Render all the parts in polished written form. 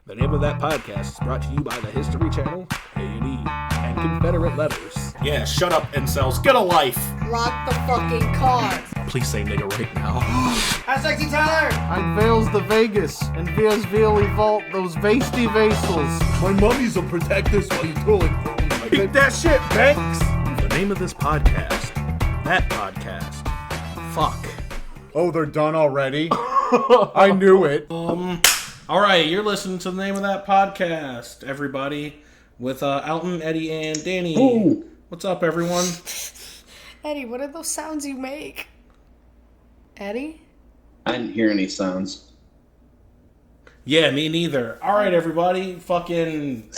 The name of that podcast is brought to you by the History Channel, A&E, and Confederate Letters. Yeah, shut up, incels. Get a life! Lock the fucking car. Please say nigga right now. Hi, Sexy Tyler! Unveils the Vegas and Vegas Vault those vasty vasels. My mummies will protect us while you do it. Eat that shit, Banks! The name of this podcast, that podcast, fuck. Oh, they're done already? I knew it. Alright, you're listening to the name of that podcast, everybody, with Alton, Eddie, and Danny. Ooh. What's up, everyone? Eddie, what are those sounds you make? Eddie? I didn't hear any sounds. Yeah, me neither. Alright, everybody, fucking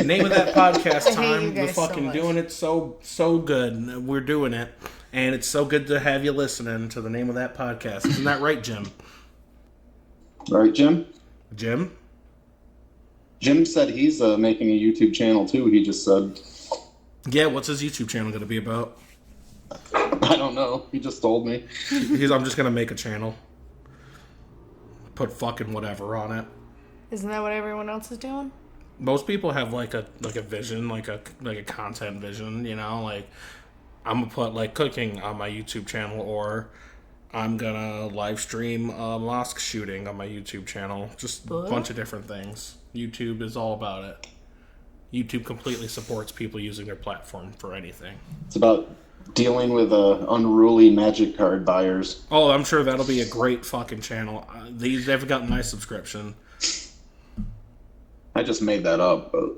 name of that podcast I hate you time. guys We're fucking so much. doing it so good. We're doing it. And it's so good to have you listening to the name of that podcast. Isn't that right, Jim? Right, Jim? Jim? Jim said he's making a YouTube channel too, he just said. Yeah, what's his YouTube channel going to be about? I don't know. He just told me. I'm just going to make a channel. Put fucking whatever on it. Isn't that what everyone else is doing? Most people have like a vision, like a content vision, you know, like I'm gonna put like cooking on my YouTube channel, or I'm gonna live stream a mosque shooting on my YouTube channel. Just a bunch of different things. YouTube is all about it. YouTube completely supports people using their platform for anything. It's about dealing with unruly magic card buyers. Oh, I'm sure that'll be a great fucking channel. They've got my subscription. I just made that up, but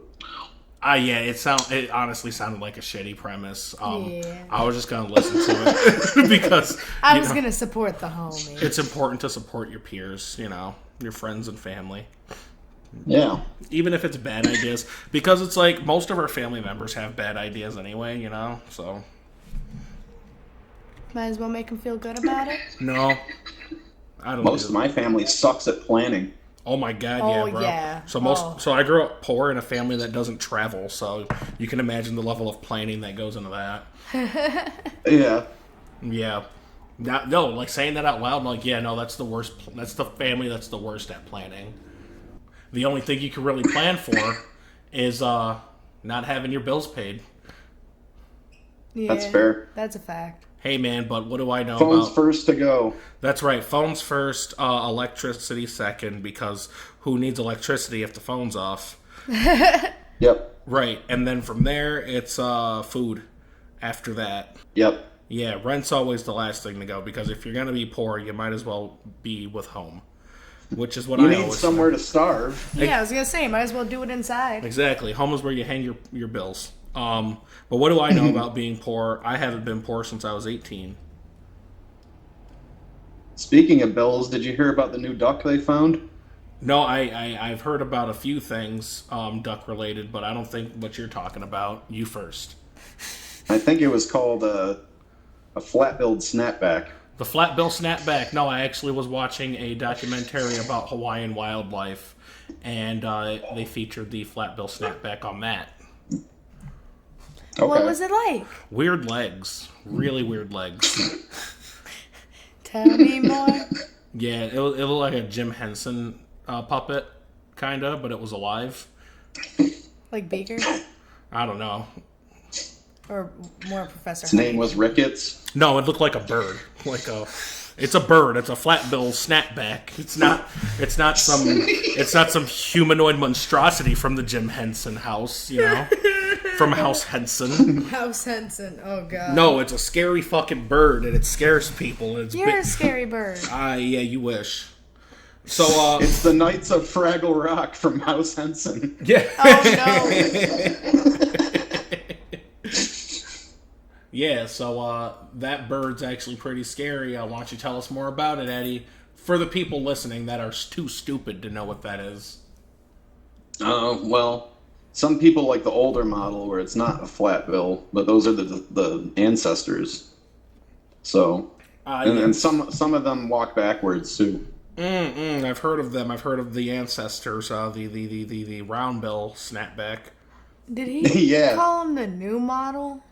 Yeah, it honestly sounded like a shitty premise. Yeah. I was just gonna listen to it because I was gonna support the homie. it's important to support your peers, you know, your friends and family, yeah. even if it's bad ideas. Because it's like most of our family members have bad ideas anyway, you know. So Might as well make them feel good about it. no, I don't. Most of my family sucks at planning. Oh my god, Oh, yeah, bro. yeah. So I grew up poor in a family that doesn't travel, so you can imagine the level of planning that goes into that. Yeah. Yeah. No, like saying that out loud, I'm like, yeah, no, that's the worst. That's the family that's the worst at planning. The only thing you can really plan for is not having your bills paid. Yeah, That's fair. That's a fact. Hey, man, but what do I know Phones about... first to go. That's right. Phones first, electricity second, because who needs electricity if the phone's off? Yep. Right. And then from there, it's food after that. Yep. Yeah, rent's always the last thing to go, because if you're going to be poor, you might as well be with home, which is what You I need always somewhere say. to starve. Yeah, I was gonna say, might as well do it inside. Exactly. Home is where you hang your bills. But what do I know about being poor? I haven't been poor since I was 18. Speaking of bills, did you hear about the new duck they found? No, I've heard about a few things duck related, but I don't think what you're talking about. You first. I think it was called a flat-billed snapback. The Flatbill Snapback. No, I actually was watching a documentary about Hawaiian wildlife, and they featured the Flatbill Snapback on that. Okay. What was it like? Weird legs. Really weird legs. Tell me more. Yeah, it looked like a Jim Henson puppet, kind of, but it was alive. Like Baker? I don't know. Or more Professor His name Hyde? was Ricketts. No, it looked like a bird. It's a bird. It's a flatbill snapback. It's not some humanoid monstrosity from the Jim Henson house, you know, from House Henson. House Henson. Oh, God. No, it's a scary fucking bird, and it scares people. And it's You're a scary bird. yeah, you wish. So, It's the Knights of Fraggle Rock from House Henson. yeah. Oh, no. Yeah, so that bird's actually pretty scary. Why don't you tell us more about it, Eddie? For the people listening that are too stupid to know what that is. Well, some people like the older model where it's not a flat bill, but those are the ancestors. So, and some of them walk backwards too. I've heard of them. I've heard of the ancestors, the round bill snapback. Did he Yeah. call him the new model?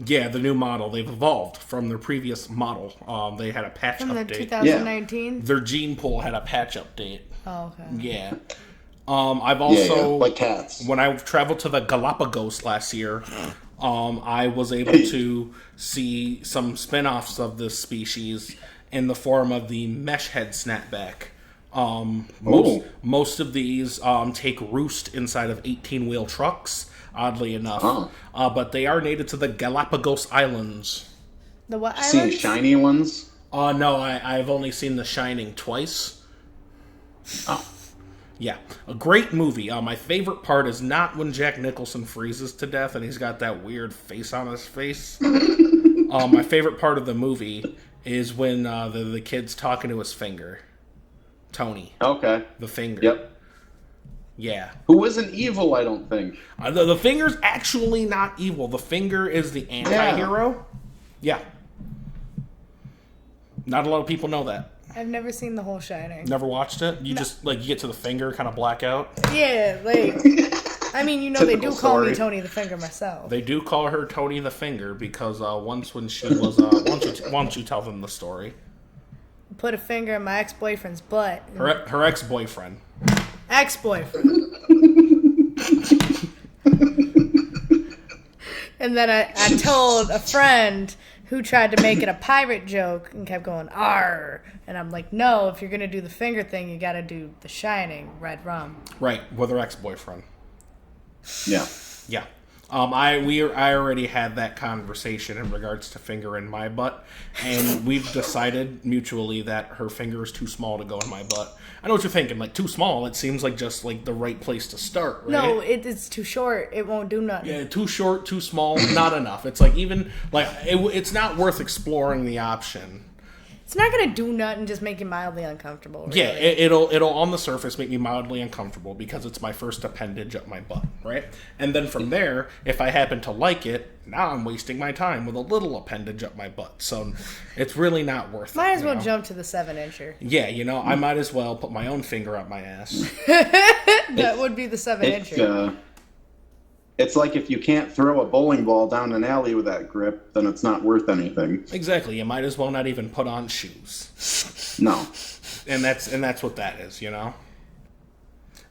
Yeah, the new model. They've evolved from their previous model. They had a patch From the update. 2019? Their gene pool had a patch update. Oh, okay. Yeah. I've also like cats. When I traveled to the Galapagos last year, I was able to see some spin-offs of this species in the form of the mesh head snapback. Most of these take roost inside of 18-wheel trucks, oddly enough. But they are native to the Galapagos Islands. The what islands? Seen shiny ones? No, I've only seen The Shining twice. Oh. Yeah, a great movie. My favorite part is not when Jack Nicholson freezes to death and he's got that weird face on his face. My favorite part of the movie is when the kid's talking to his finger. Tony. Okay. The finger. Yep. Yeah. Who isn't evil, I don't think. The finger's actually not evil. The finger is the anti-hero. Yeah. Not a lot of people know that. I've never seen the whole Shining. Never watched it? You just, you get to the finger, kind of black out? Yeah, I mean, they do call me Tony the Finger myself. They do call her Tony the Finger because once when she was, why don't you tell them the story? Put a finger in my ex-boyfriend's butt. Her ex-boyfriend. Ex-boyfriend. And then I told a friend who tried to make it a pirate joke and kept going, "Arr." And I'm like, no, if you're going to do the finger thing, you got to do The Shining, Red Rum. Right, with her ex-boyfriend. Yeah. Yeah. I already had that conversation in regards to finger in my butt, and we've decided mutually that her finger is too small to go in my butt. I know what you're thinking, too small. It seems like just the right place to start, right? No, it's too short. It won't do nothing. Yeah, too short, too small, not enough. It's it's not worth exploring the option. It's not gonna do nothing, just make you mildly uncomfortable. Really. Yeah, it'll on the surface make me mildly uncomfortable because it's my first appendage up my butt, right? And then from there, if I happen to like it, now I'm wasting my time with a little appendage up my butt. So it's really not worth it. Might as well jump to the 7-incher. Yeah, I might as well put my own finger up my ass. That would be the 7-incher. It's like if you can't throw a bowling ball down an alley with that grip, then it's not worth anything. Exactly. You might as well not even put on shoes. No. And that's what that is, Good.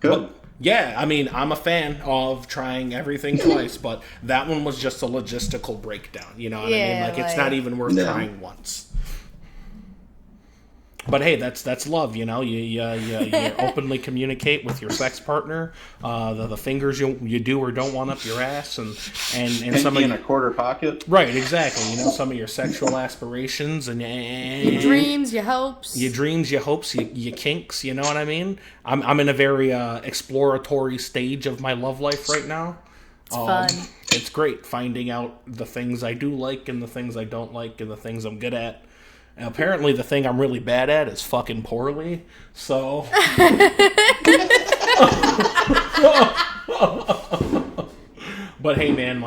But, yeah, I mean, I'm a fan of trying everything twice, but that one was just a logistical breakdown. You know what I mean? It's not even worth trying once. But hey, that's love, You openly communicate with your sex partner. The fingers you do or don't want up your ass, and some in a quarter pocket. Right, exactly. Some of your sexual aspirations and your dreams, your hopes, your kinks. You know what I mean? I'm in a very exploratory stage of my love life right now. It's fun. It's great finding out the things I do like and the things I don't like and the things I'm good at. And apparently the thing I'm really bad at is fucking poorly, so... But hey, man,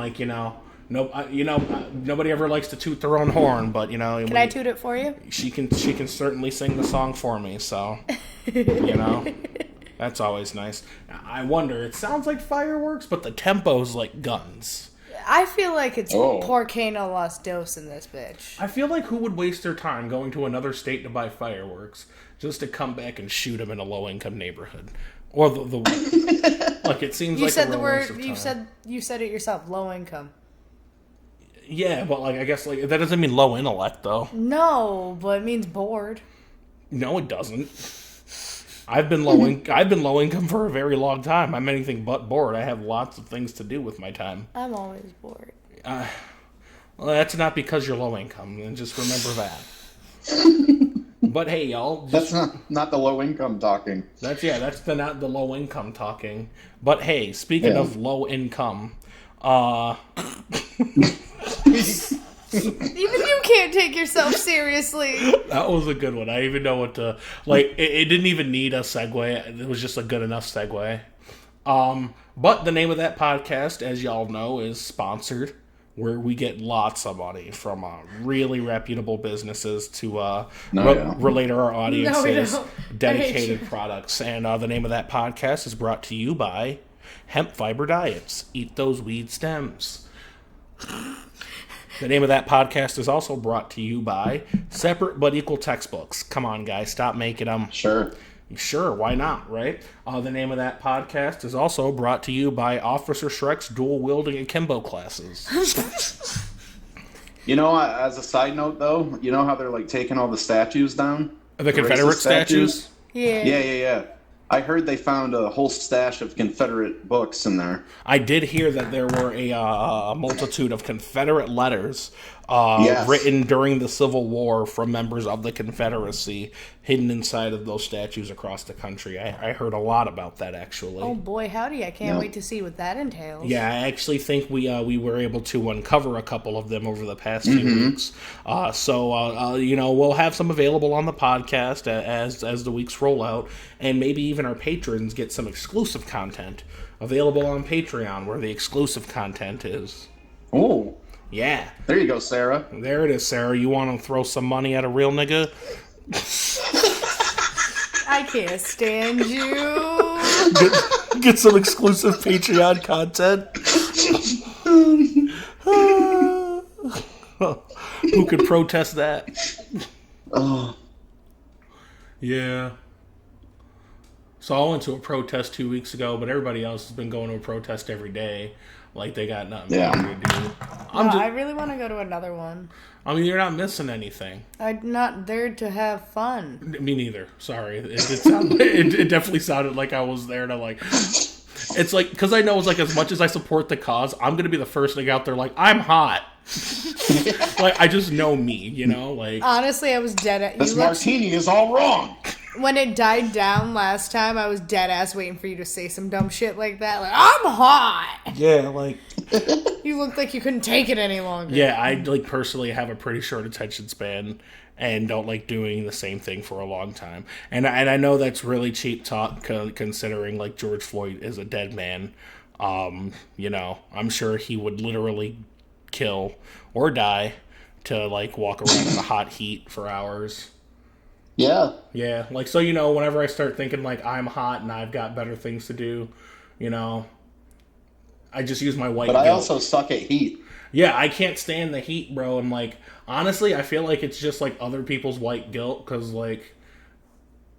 nobody ever likes to toot their own horn, but, Can I toot it for you? She can certainly sing the song for me, so, that's always nice. I wonder, it sounds like fireworks, but the tempo's like guns. I feel like it's Porcano Los Dos in this bitch. I feel like who would waste their time going to another state to buy fireworks just to come back and shoot them in a low-income neighborhood? Or it seems like said the word. You said it yourself. Low income. Yeah, but I guess that doesn't mean low intellect though. No, but it means bored. No, it doesn't. I've been low income for a very long time. I'm anything but bored. I have lots of things to do with my time. I'm always bored. Well, that's not because you're low income. And just remember that. But hey, y'all. That's not the low income talking. That's not the low income talking. But hey, speaking of low income, even you can't take yourself seriously. That was a good one. I didn't even know what to it didn't even need a segue. It was just a good enough segue. But the name of that podcast, as y'all know, is sponsored, where we get lots of money from really reputable businesses to relate our audiences dedicated products. And the name of that podcast is brought to you by Hemp Fiber Diets. Eat those weed stems. The name of that podcast is also brought to you by Separate But Equal Textbooks. Come on, guys, stop making them. Sure. Sure, why not, right? The name of that podcast is also brought to you by Officer Shrek's dual-wielding akimbo classes. You know, as a side note, though, you know how they're, like, taking all the statues down? The Confederate statues? Yeah. I heard they found a whole stash of Confederate books in there. I did hear that there were a multitude of Confederate letters written during the Civil War from members of the Confederacy hidden inside of those statues across the country. I heard a lot about that, actually. Oh boy, howdy. I can't wait to see what that entails. Yeah, I actually think we were able to uncover a couple of them over the past few weeks. So we'll have some available on the podcast as the weeks roll out, and maybe even our patrons get some exclusive content available on Patreon, where the exclusive content is. Oh. Yeah. There you go, Sarah. There it is, Sarah. You want to throw some money at a real nigga? I can't stand you. Get some exclusive Patreon content. Who could protest that? Oh. Yeah. So I went to a protest 2 weeks ago, but everybody else has been going to a protest every day. Like, they got nothing better to do. I really want to go to another one. I mean, you're not missing anything. I'm not there to have fun. Me neither. Sorry. It definitely sounded like I was there to, like... It's like, because I know it's like, as much as I support the cause, I'm going to be the first thing out there like, I'm hot. Like, I just know me, you know? Like, honestly, I was dead at... This martini is all wrong. When it died down last time, I was dead ass waiting for you to say some dumb shit like that. Like, I'm hot! Yeah, like... You looked like you couldn't take it any longer. Yeah, I, like, personally have a pretty short attention span and don't like doing the same thing for a long time. And I know that's really cheap talk, considering, like, George Floyd is a dead man. You know, I'm sure he would literally kill or die to, like, walk around in the hot heat for hours. Yeah. Yeah, like, so, you know, whenever I start thinking, like, I'm hot and I've got better things to do, you know, I just use my white guilt. But I also suck at heat. Yeah, I can't stand the heat, bro, and, like, honestly, I feel like it's just, like, other people's white guilt, because, like,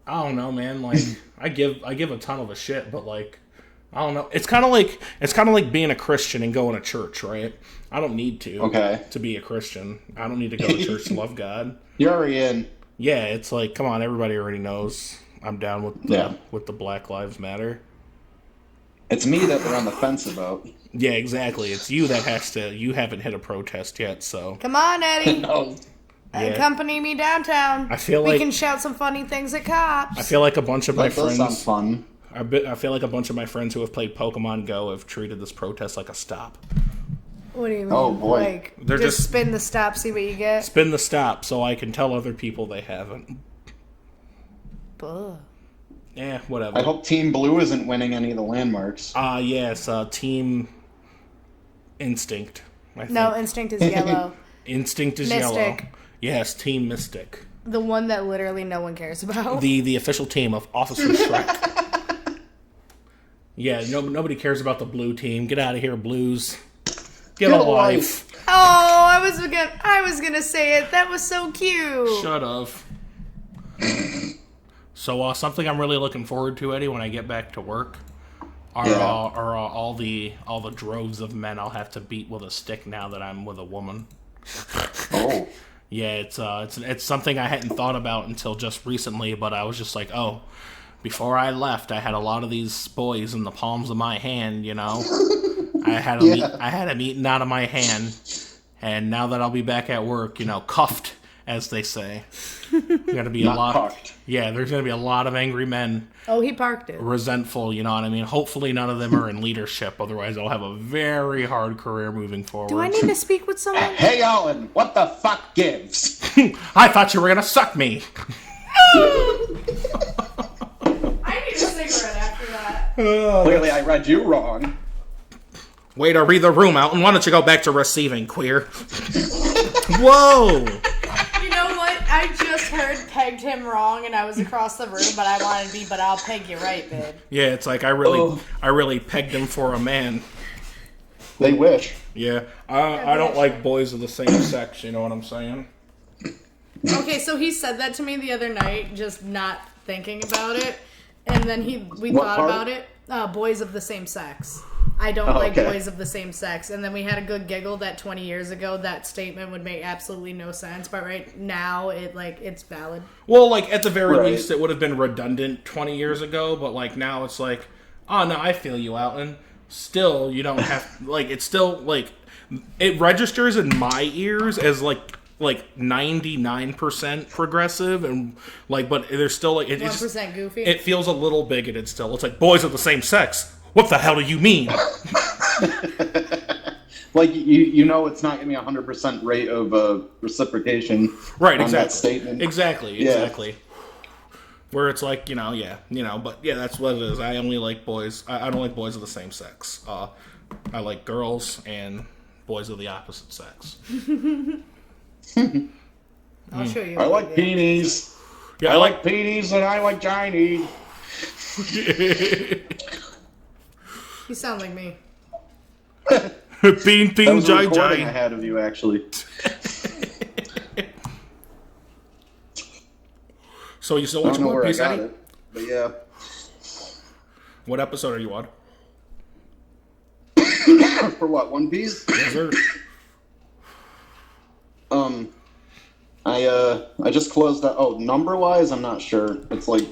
I don't know, man, like, I give a ton of a shit, but, like, I don't know, it's kind of like being a Christian and going to church, right? I don't need to be a Christian. I don't need to go to church to love God. You're already in. Yeah, it's like, come on, everybody already knows I'm down with the Black Lives Matter. It's me that they're on the fence about. Yeah, exactly. It's you that you haven't hit a protest yet, so. Come on, Eddie. No. Yeah. Accompany me downtown. I feel like we can shout some funny things at cops. I feel like a bunch of my friends. That does sound fun. I feel like a bunch of my friends who have played Pokemon Go have treated this protest like a stop. What do you mean? Oh, boy. Like, They're just spin the stop, see what you get? Spin the stop so I can tell other people they haven't. Buh. Yeah, whatever. I hope Team Blue isn't winning any of the landmarks. Yes, Team Instinct. I think. No, Instinct is yellow. Instinct is Mystic. yellow. Yes, Team Mystic. The one that literally no one cares about. The official team of Officer Shrek. Yeah, nobody cares about the blue team. Get out of here, Blues. Get a life. Oh, I was gonna say it. That was so cute. Shut up. So something I'm really looking forward to, Eddie, when I get back to work, are all the droves of men I'll have to beat with a stick now that I'm with a woman. Oh. Yeah, it's something I hadn't thought about until just recently, but I was just like, oh, before I left, I had a lot of these boys in the palms of my hand, you know. I had them eaten out of my hand, and now that I'll be back at work, you know, cuffed, as they say. There's gonna be a lot. Parked. Yeah, there's gonna be a lot of angry men. Oh, he parked it. Resentful, you know what I mean? Hopefully none of them are in leadership, otherwise I'll have a very hard career moving forward. Do I need to speak with someone? Hey, Alan, what the fuck gives? I thought you were gonna suck me. I need a cigarette after that. Clearly I read you wrong. Way to read the room out, and why don't you go back to receiving, queer? Whoa! You know what? I just heard pegged him wrong, and I was across the room, but I wanted to be, but I'll peg you right, babe. Yeah, it's like I really pegged him for a man. They wish. Yeah, I don't like boys of the same sex, you know what I'm saying? Okay, so he said that to me the other night, just not thinking about it. And then we What thought part? about it. Boys of the same sex. I don't like boys of the same sex. And then we had a good giggle that 20 years ago that statement would make absolutely no sense. But right now, it's valid. Well, like, at the very Right. least, it would have been redundant 20 years ago, but, like, now it's like, oh, no, I feel you out, and still, you don't have, like, it's still, like, it registers in my ears as, like 99% progressive, and, like, but there's still, like, it's 1% goofy. It feels a little bigoted still. It's like, boys of the same sex. What the hell do you mean? Like, you know it's not going to be 100% rate of reciprocation Right, on that exactly. statement. Exactly. Where it's like, but yeah, that's what it is. I only like boys. I don't like boys of the same sex. I like girls and boys of the opposite sex. I'll show you. I like peonies. Yeah, I like peonies and I like Chinese. You sound like me. Bean, That was a jai, recording I jai. had of you, actually. So you still I watch don't know One where I Piece, got Eddie? it, but yeah. What episode are you on? For what, One Piece? Yes, sir. I just closed that. Oh, number-wise, I'm not sure. It's like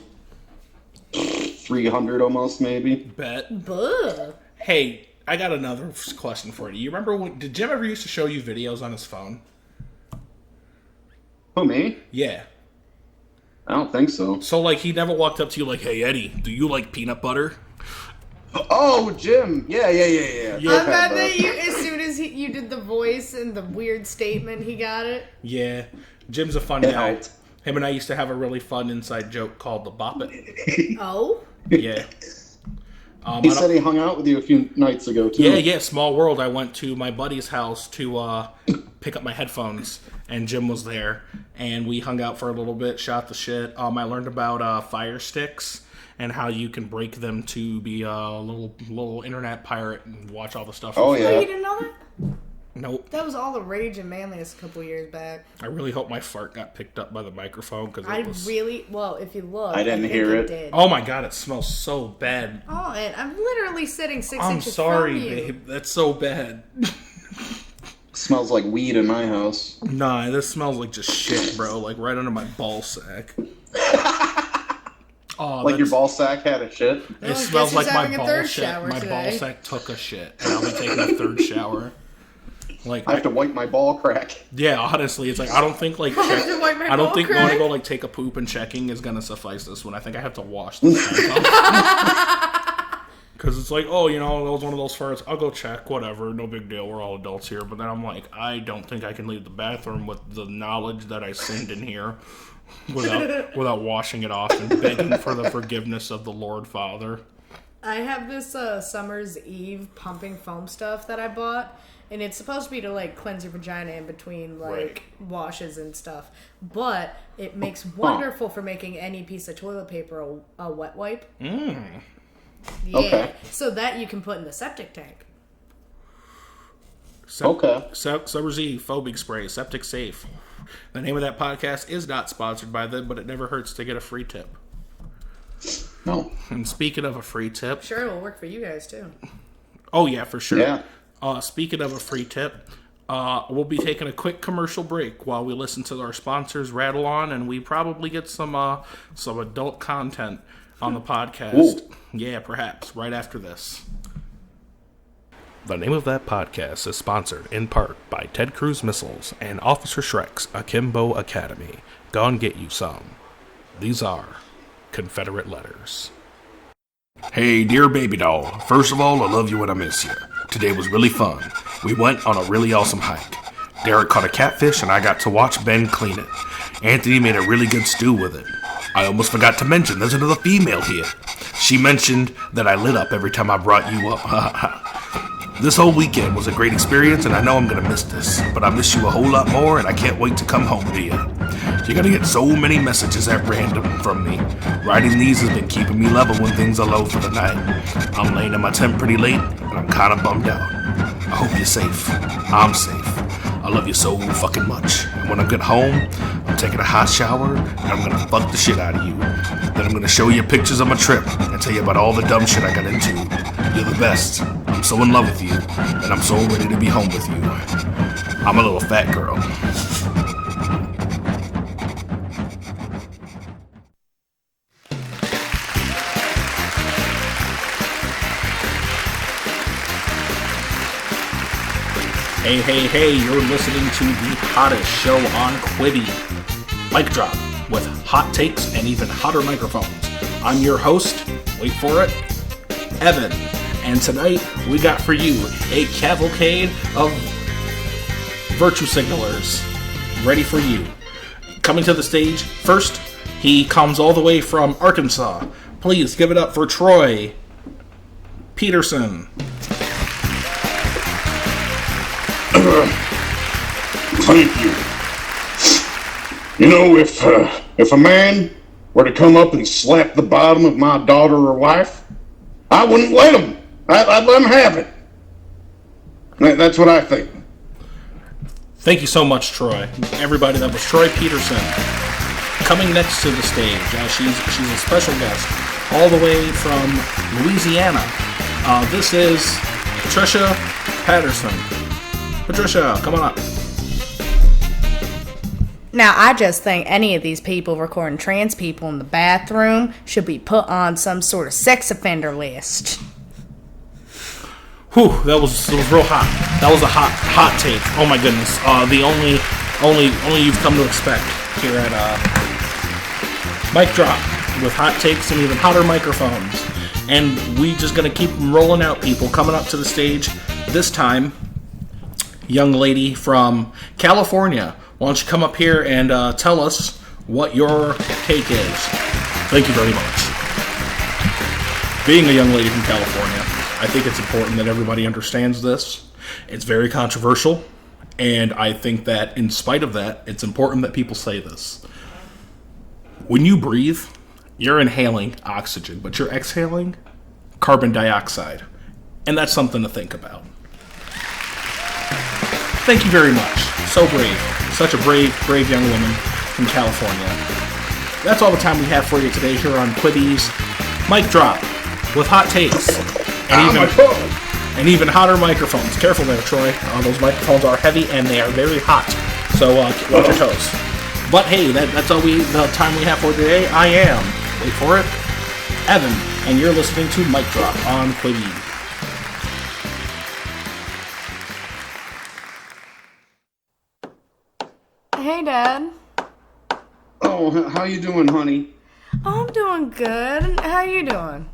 300 almost, maybe. Bet. Buh. Hey, I got another question for you. You remember did Jim ever used to show you videos on his phone? Who, me? Yeah. I don't think so. So, like, he never walked up to you like, hey, Eddie, do you like peanut butter? Oh, Jim. Yeah. I bet that as soon as you did the voice and the weird statement, he got it. Yeah. Jim's a fun It guy. helped. Him and I used to have a really fun inside joke called the Bop It. Oh? Yeah. He said he hung out with you a few nights ago, too. Yeah, small world. I went to my buddy's house to pick up my headphones, and Jim was there, and we hung out for a little bit, shot the shit. I learned about fire sticks and how you can break them to be a little internet pirate and watch all the stuff. Oh, Oh, yeah. you didn't know that? Nope. That was all the rage and manliness a couple years back. I really hope my fart got picked up by the microphone because If you look, I didn't think hear it. Did. Oh my god, it smells so bad. Oh, and I'm literally sitting 6 I'm inches sorry, from you. babe. That's so bad. Smells like weed in my house. Nah, this smells like just shit, bro. Like right under my ball sack. Oh, Like your ball sack had a shit. It I smells guess like he's my having a ball third sack. shower My ball today. sack took a shit, and I'll be taking a third shower. Like I have to wipe my ball crack. yeah, honestly, it's like I don't think like have to wipe my I don't ball think crack. going to go like take a poop and checking is gonna suffice this one. I think I have to wash this thing because it's like, oh, that was one of those farts. I'll go check, whatever, no big deal. We're all adults here. But then I'm like, I don't think I can leave the bathroom with the knowledge that I sinned in here without washing it off and begging for the forgiveness of the Lord Father. I have this Summer's Eve pumping foam stuff that I bought, and it's supposed to be to like cleanse your vagina in between like washes and stuff. But it makes wonderful for making any piece of toilet paper a wet wipe. Yeah, Okay. so that you can put in the septic tank. Okay. Summer's Eve phobic spray, septic safe. The name of that podcast is not sponsored by them, but it never hurts to get a free tip. No. And speaking of a free tip, Sure, it'll work for you guys too. oh yeah, for sure. Yeah. Speaking of a free tip, we'll be taking a quick commercial break while we listen to our sponsors rattle on, and we probably get some adult content on the podcast. Ooh. Yeah, perhaps right after this. The name of that podcast is sponsored in part by Ted Cruz Missiles and Officer Shrek's Akimbo Academy. Gone get you some. These are Confederate letters. Hey, dear baby doll. First of all, I love you and I miss you. Today was really fun. We went on a really awesome hike. Derek caught a catfish and I got to watch Ben clean it. Anthony made a really good stew with it. I almost forgot to mention there's another female here. She mentioned that I lit up every time I brought you up. This whole weekend was a great experience, and I know I'm going to miss this, but I miss you a whole lot more, and I can't wait to come home to you. You're going to get so many messages at random from me. Writing these has been keeping me level when things are low for the night. I'm laying in my tent pretty late, and I'm kind of bummed out. I hope you're safe. I'm safe. I love you so fucking much. And when I get home, I'm taking a hot shower, and I'm gonna fuck the shit out of you. Then I'm gonna show you pictures of my trip, and tell you about all the dumb shit I got into. You're the best. I'm so in love with you, and I'm so ready to be home with you. I'm a little fat girl. Hey, you're listening to the hottest show on Quibi. Mic Drop, with hot takes and even hotter microphones. I'm your host, wait for it, Evan. And tonight, we got for you a cavalcade of virtue signalers ready for you. Coming to the stage, first, he comes all the way from Arkansas. Please give it up for Troy Peterson. Thank you. You know, if a man were to come up and slap the bottom of my daughter or wife, I wouldn't let him. I'd let him have it. That's what I think. Thank you so much, Troy. Everybody, that was Troy Peterson. Coming next to the stage, she's a special guest, all the way from Louisiana. This is Patricia Patterson. Patricia, come on up. Now, I just think any of these people recording trans people in the bathroom should be put on some sort of sex offender list. Whew, that was real hot. That was a hot take. Oh my goodness. The only you've come to expect here at Mic Drop, with hot takes and even hotter microphones. And we just gonna keep them rolling out, people coming up to the stage. This time, young lady from California. Why don't you come up here and tell us what your take is? Thank you very much. Being a young lady from California, I think it's important that everybody understands this. It's very controversial, and I think that in spite of that, it's important that people say this. When you breathe, you're inhaling oxygen, but you're exhaling carbon dioxide, and that's something to think about. Thank you very much. So brave. Such a brave young woman from California. That's all the time we have for you today here on Quibi's Mic Drop, with hot takes and even hotter microphones. Careful there, Troy. Those microphones are heavy and they are very hot. So watch your toes. But hey, that's all the time we have for today. I am, wait for it, Evan, and you're listening to Mic Drop on Quibi. Hey, Dad. Oh, how you doing, honey? Oh, I'm doing good. How you doing?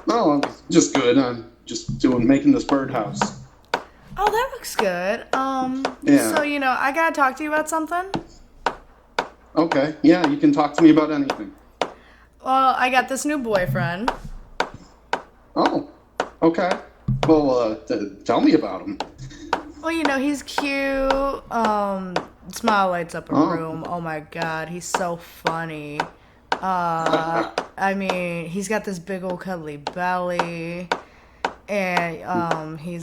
Oh, I'm just good. I'm just making this birdhouse. Oh, that looks good. Yeah. So, I gotta talk to you about something. Okay, yeah, you can talk to me about anything. Well, I got this new boyfriend. Oh, okay. Well, tell me about him. Well, he's cute. Smile lights up a room. Oh my god, he's so funny. I mean, he's got this big old cuddly belly. And, he's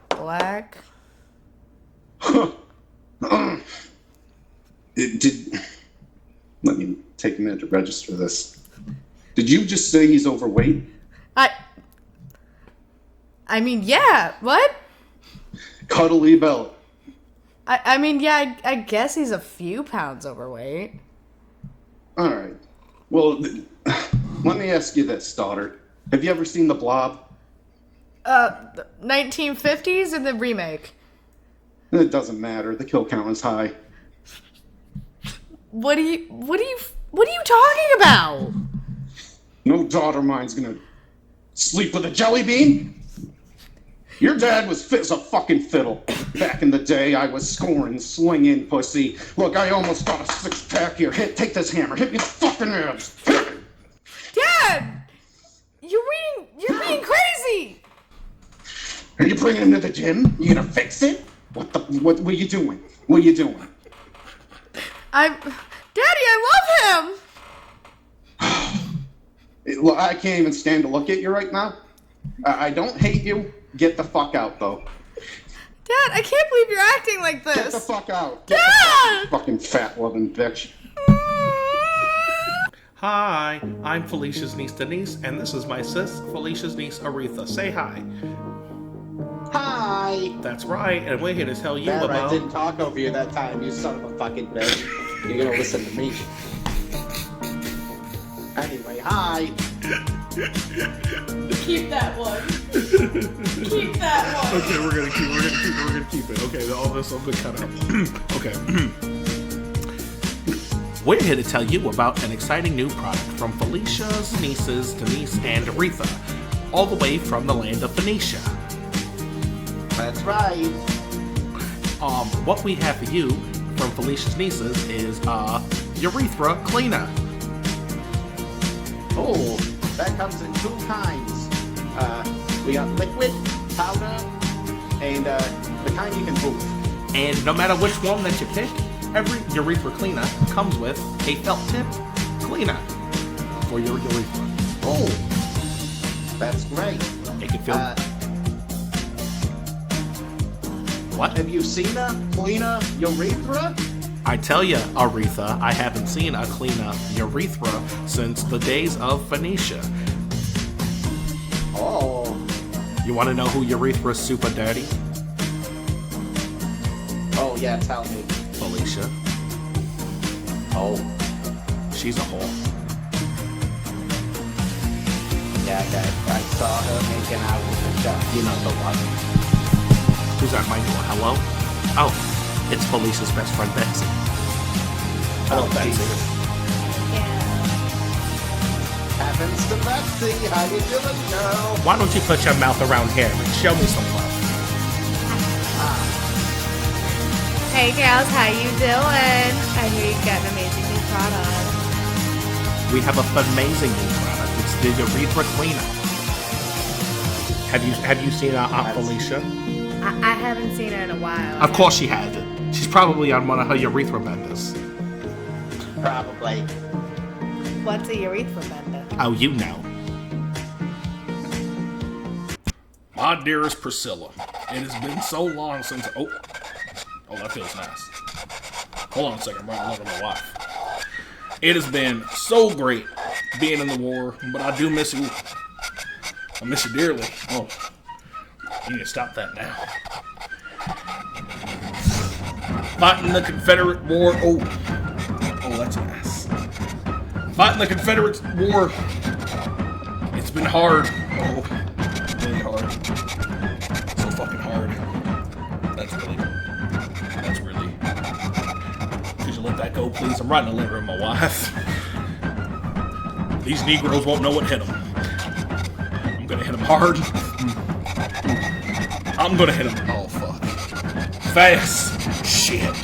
black. Let me take a minute to register this. Did you just say he's overweight? I mean, yeah. What? Cuddly belly. I mean, yeah, I guess he's a few pounds overweight. All right. Well, let me ask you this, daughter. Have you ever seen The Blob? 1950s and the remake. It doesn't matter. The kill count is high. What are you talking about? No daughter of mine's gonna sleep with a jelly bean? Your dad was fit as a fucking fiddle. Back in the day, I was scoring, slinging pussy. Look, I almost got a six-pack here. Take this hammer. Hit me the fucking abs. Dad! You're being crazy! Are you bringing him to the gym? You gonna fix it? What are you doing? What are you doing? Daddy, I love him! Look, I can't even stand to look at you right now. I don't hate you. Get the fuck out, though. Dad, I can't believe you're acting like Get the this. fuck out. Dad! Fucking fat loving bitch. Hi, I'm Felicia's niece Denise, and this is my sis, Felicia's niece Aretha. Say hi. Hi! That's right, and we're here to tell you Dad, I about... didn't talk over you that time, you son of a fucking bitch. You're gonna listen to me. Anyway, hi! Keep that one. Keep that one. Okay, we're gonna keep it. Okay, all this will be cut out. Okay. We're here to tell you about an exciting new product from Felicia's nieces, Denise and Aretha, all the way from the land of Phoenicia. That's right. What we have for you from Felicia's nieces is urethra cleaner. Oh, that comes in 2 kinds. We got liquid, powder, and the kind you can move. And no matter which one that you pick, every urethra cleaner comes with a felt tip cleaner for your urethra. Oh, that's great. It can feel... What? Have you seen a cleaner urethra? I tell ya, Aretha, I haven't seen a cleaner urethra since the days of Phoenicia. Oh. You want to know who urethra's super dirty? Oh, yeah, tell me. Felicia. Oh. She's a whore. Yeah, I saw her making out with the duck. You know the one. Who's at my door? Hello? Oh, it's Felicia's best friend, Betsy. Hello, Betsy. Happens to Betsy. How you doing, girl? Why don't you put your mouth around here and show me some love? Hey girls, how you doing? I hear you got an amazing new product. We have an amazing new product. It's the urethra cleaner. Have you seen Aunt Felicia? I haven't seen her in a while. Of course she has it. She's probably on one of her urethra benders. Probably. What's a urethra bender? Oh, you know. My dearest Priscilla, it has been so long since... Oh, that feels nice. Hold on a second, I'm writing a letter to my wife. It has been so great being in the war, but I do miss you. I miss you dearly. Oh, you need to stop that now. Fighting the Confederate War. Oh, that's nice. Fighting the Confederate War. It's been hard. Oh, really hard. So fucking hard. That's really. Could you let that go, please? I'm writing a letter to my wife. These Negroes won't know what hit them. I'm gonna hit them hard. I'm gonna hit them. Oh, fuck. Fast. Shit.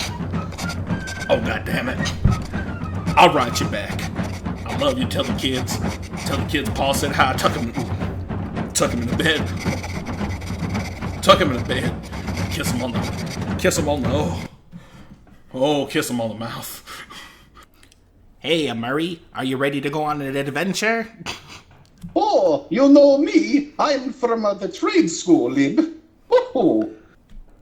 Oh, god damn it. I'll write you back. I love you. Tell the kids. Paul said hi. Tuck him in the bed. Tuck him in the bed. Kiss him on the kiss him on the mouth. Hey, Murray, are you ready to go on an adventure? Oh, you know me. I'm from the trade school, Lib. Oh.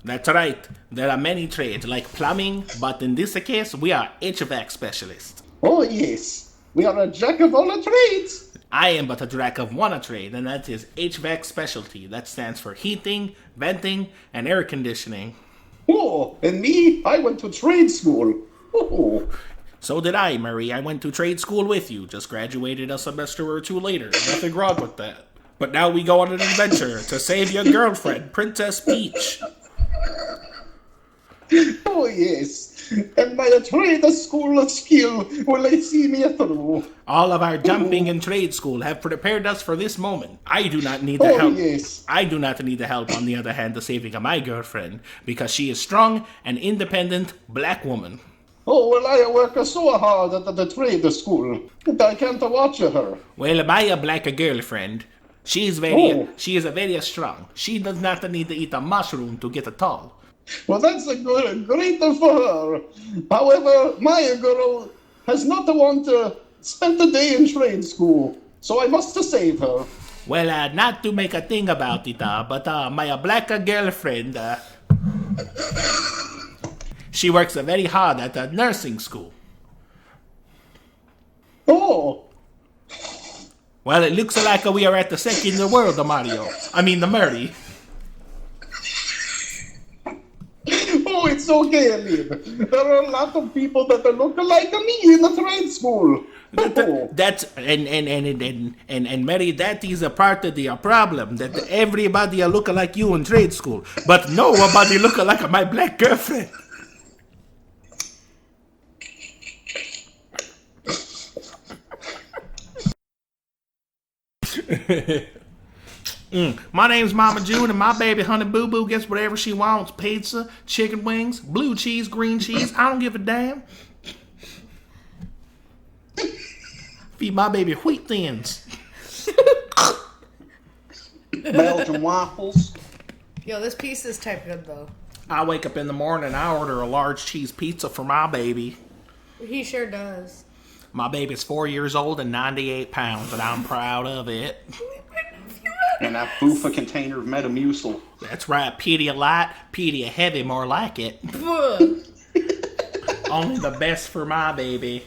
That's right. There are many trades like plumbing, but in this case, we are HVAC specialists. Oh, yes. We are a jack of all trades. I am but a jack of one trade, and that is HVAC specialty. That stands for heating, venting, and air conditioning. Oh, and me, I went to trade school. Oh. So did I, Murray. I went to trade school with you. Just graduated a semester or 2 later. Nothing wrong with that. But now we go on an adventure to save your girlfriend, Princess Peach. Oh, yes. And my trade school skill will see me through. All of our jumping and trade school have prepared us for this moment. I do not need the help. Yes. I do not need the help, on the other hand, to saving my girlfriend, because she is strong and independent black woman. Oh, well, I work so hard at the trade school that I can't watch her. Well, my black girlfriend, she is very strong. She does not need to eat a mushroom to get tall. Well, that's great for her. However, my girl has not want to spend the day in trade school, so I must save her. Well, not to make a thing about it, but my black girlfriend, She works very hard at the nursing school. Oh. Well, it looks like we are at the second world, Mario. I mean, the Murray. Oh, it's okay, Aline. There are a lot of people that look like me in the trade school. Oh. That's and Mary, that is a part of the problem. That everybody look like you in trade school, but nobody look like my black girlfriend. My name's Mama June, and my baby Honey Boo Boo gets whatever she wants: pizza, chicken wings, blue cheese, green cheese. I don't give a damn. Feed my baby wheat thins. Belgian waffles. Yo, this pizza's type good though. I wake up in the morning, I order a large cheese pizza for my baby. He sure does. My baby's 4 years old and 98 pounds, and I'm proud of it. And that boofa container of Metamucil. That's right, Pedialyte, Pedia Heavy, more like it. Only the best for my baby.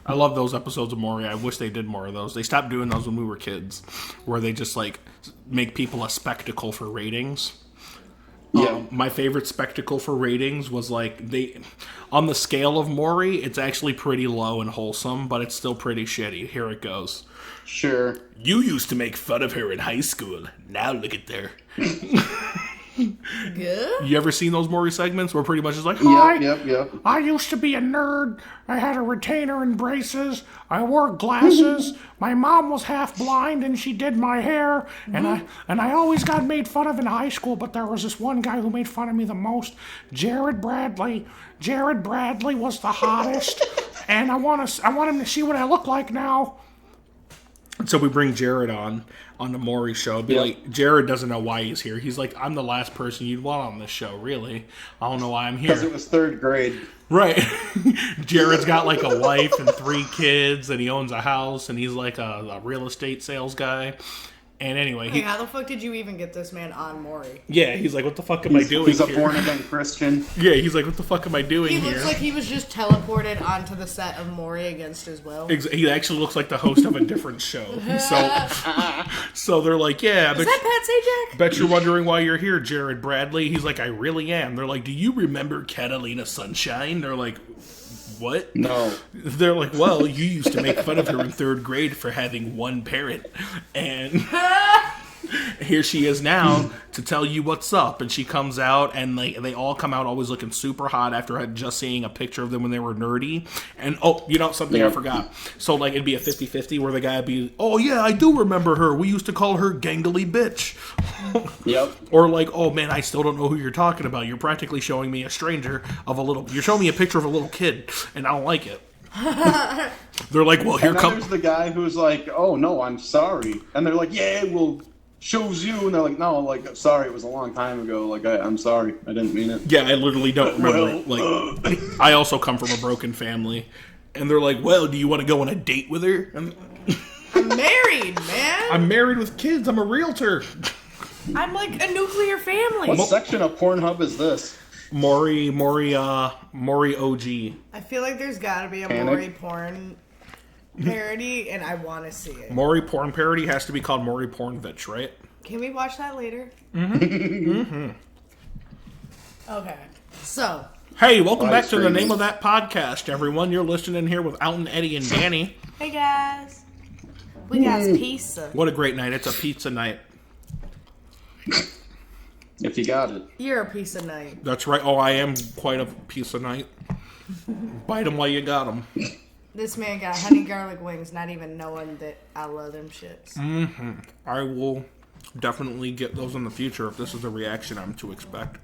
I love those episodes of Maury. I wish they did more of those. They stopped doing those when we were kids, where they just like make people a spectacle for ratings. Yeah. My favorite spectacle for ratings was like on the scale of Maury, it's actually pretty low and wholesome, but it's still pretty shitty. Here it goes. Sure. You used to make fun of her in high school. Now look at her. Good? You ever seen those Maury segments where pretty much it's like, hi, Yep. I used to be a nerd. I had a retainer and braces. I wore glasses. My mom was half blind and she did my hair. And I always got made fun of in high school, but there was this one guy who made fun of me the most. Jared Bradley. Jared Bradley was the hottest. And I want him to see what I look like now. And so we bring Jared on the Maury show. Be like, Jared doesn't know why he's here. He's like, I'm the last person you'd want on this show, really. I don't know why I'm here. Because it was third grade. Right. Jared's got like a wife and 3 kids, and he owns a house, and he's like a real estate sales guy. And anyway, How the fuck did you even get this man on Maury? Yeah, he's like, what the fuck am I doing He's a here? born-again Christian. Yeah, he's like, what the fuck am I doing He here? looks like he was just teleported onto the set of Maury against his will. He actually looks like the host of a different show. So they're like, yeah, Is that Pat Sajak? bet you're wondering why you're here, Jared Bradley. He's like, I really am. They're like, do you remember Catalina Sunshine? They're like, what? No. They're like, well, you used to make fun of her in 3rd grade for having one parent. And here she is now to tell you what's up. And she comes out, and they all come out always looking super hot after just seeing a picture of them when they were nerdy. And, something I forgot. So, like, it'd be a 50-50 where the guy would be, oh, yeah, I do remember her. We used to call her Gangly Bitch. Yep. Or like, oh, man, I still don't know who you're talking about. You're practically showing me a stranger you're showing me a picture of a little kid, and I don't like it. They're like, well, here comes... there's the guy who's like, oh, no, I'm sorry. And they're like, yeah, well... shows you, and they're like, no, like, sorry, it was a long time ago, like, I'm sorry, I didn't mean it. Yeah, I literally don't remember. I also come from a broken family, and they're like, well, do you want to go on a date with her? I'm married, man. I'm married with kids, I'm a realtor. I'm like a nuclear family. What section of Pornhub is this? Maury OG. I feel like there's gotta be a Maury porn parody, and I want to see it. Maury porn parody has to be called Maury Pornvitch, right? Can we watch that later? Okay. So. Hey, welcome back to the name of that podcast, everyone. You're listening here with Alton, Eddie, and Danny. Hey, guys. We got pizza. What a great night. It's a pizza night. If you got it. You're a piece of night. That's right. Oh, I am quite a piece of night. Bite them while you got them. This man got honey garlic wings, not even knowing that I love them shits. I will definitely get those in the future if this is the reaction I'm to expect.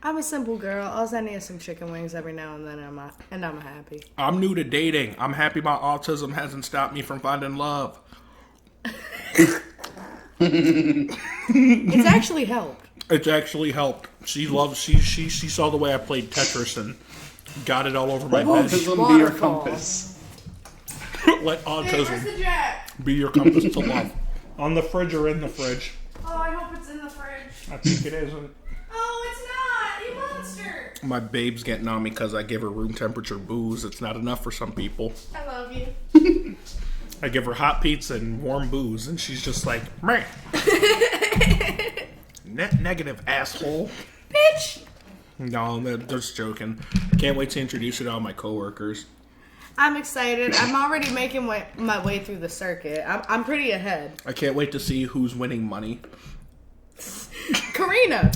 I'm a simple girl. All I need is some chicken wings every now and then, and I'm happy. I'm new to dating. I'm happy my autism hasn't stopped me from finding love. It's actually helped. It's actually helped. She saw the way I played Tetris and got it all over my bed. Autism be your compass. Let autism Where's the jack? be your compass to love. On the fridge or in the fridge? Oh, I hope it's in the fridge. I think it isn't. My babe's getting on me because I give her room temperature booze. It's not enough for some people. I love you. I give her hot pizza and warm booze, and she's just like, meh. Net negative, asshole. Bitch! No, they're just joking. Can't wait to introduce you to all my coworkers. I'm excited. I'm already making my way through the circuit. I'm pretty ahead. I can't wait to see who's winning money. Karina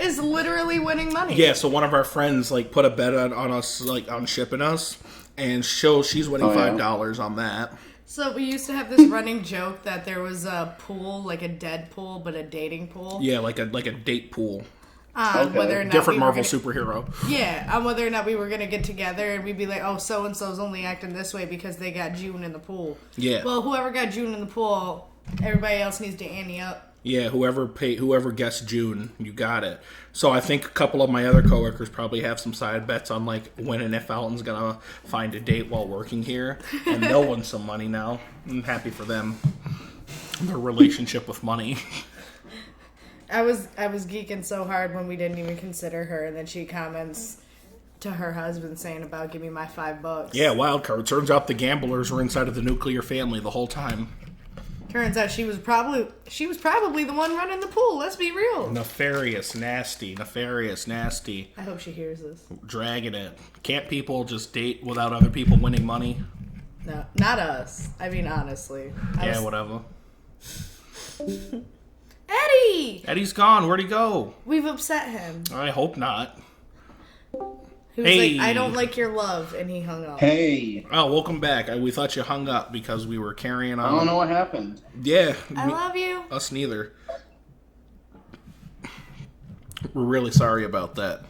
is literally winning money. Yeah, so one of our friends like put a bet on us, like on shipping us, and she's winning $5 on that. So we used to have this running joke that there was a pool, like a dead pool, but a dating pool. Yeah, like a date pool. Whether or not Different Marvel gonna, superhero. Yeah, on whether or not we were going to get together and we'd be like, oh, so-and-so's only acting this way because they got June in the pool. Yeah. Well, whoever got June in the pool, everybody else needs to ante up. Yeah, whoever guessed June, you got it. So I think a couple of my other coworkers probably have some side bets on like when and if Alton's gonna find a date while working here, and they'll win some money now. I'm happy for them. Their relationship with money. I was geeking so hard when we didn't even consider her, and then she comments to her husband saying about give me my $5. Yeah, wild card. Turns out the gamblers were inside of the nuclear family the whole time. Turns out she was probably the one running the pool. Let's be real. Nefarious, nasty. I hope she hears this. Dragging it. Can't people just date without other people winning money? No, not us. I mean, honestly. Whatever. Eddie! Eddie's gone. Where'd he go? We've upset him. I hope not. He was like, I don't like your love, and he hung up. Hey. Oh, welcome back. We thought you hung up because we were carrying on. I don't know what happened. Yeah. I love you. Us neither. We're really sorry about that.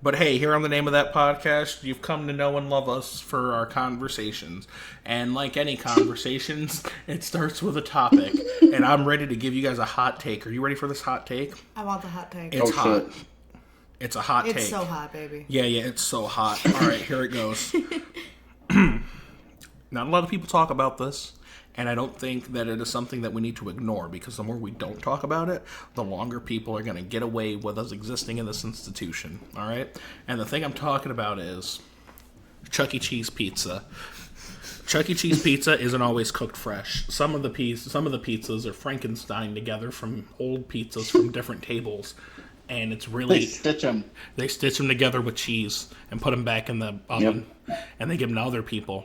But hey, here on the name of that podcast, you've come to know and love us for our conversations. And like any conversations, it starts with a topic. And I'm ready to give you guys a hot take. Are you ready for this hot take? I want the hot take. It's hot. Shit. It's a hot take. It's so hot, baby. Yeah, it's so hot. All right, here it goes. Not a lot of people talk about this, and I don't think that it is something that we need to ignore, because the more we don't talk about it, the longer people are going to get away with us existing in this institution, all right? And the thing I'm talking about is Chuck E. Cheese pizza. Chuck E. Cheese pizza isn't always cooked fresh. Some of the pizzas are Frankenstein together from old pizzas from different tables. And it's really... They stitch them together with cheese and put them back in the oven. Yep. And they give them to other people.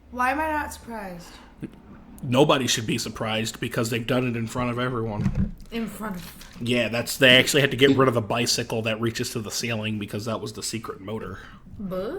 Why am I not surprised? Nobody should be surprised because they've done it in front of everyone. In front of... Yeah, they actually had to get rid of the bicycle that reaches to the ceiling because that was the secret motor. Buh?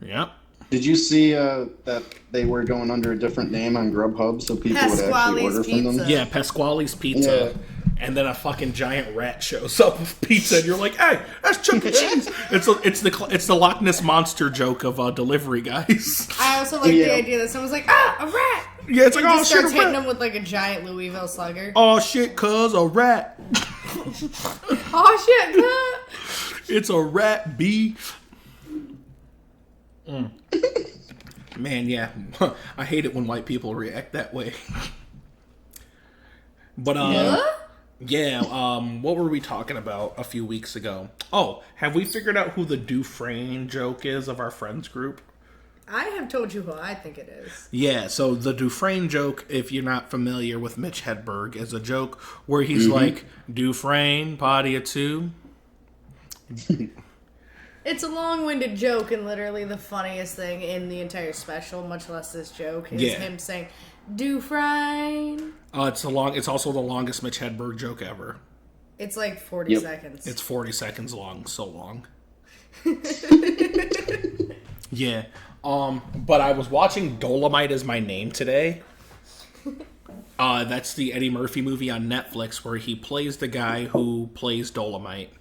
Yep. Did you see that they were going under a different name on Grubhub so people would actually order from them? Yeah, Pasquale's Pizza. Yeah. And then a fucking giant rat shows up with pizza, and you're like, "Hey, that's Chuck E. Cheese." It's the Loch Ness monster joke of delivery guys. I also like the idea that someone's like, "Ah, a rat!" Yeah, it's like, and "Oh just shit, starts a hitting rat!" them with like a giant Louisville Slugger. Oh shit, cuz a rat. Oh shit, cuz it's a rat, B. Man, yeah, I hate it when white people react that way. But yeah, what were we talking about a few weeks ago? Oh, have we figured out who the Dufresne joke is of our friends group? I have told you who I think it is. Yeah, so the Dufresne joke, if you're not familiar with Mitch Hedberg, is a joke where he's like, Dufresne, potty of two. It's a long-winded joke, and literally the funniest thing in the entire special, much less this joke, is him saying, Dufresne. It's also the longest Mitch Hedberg joke ever. It's like 40 seconds. It's 40 seconds long, so long. Yeah. But I was watching Dolomite Is My Name today. That's the Eddie Murphy movie on Netflix where he plays the guy who plays Dolomite.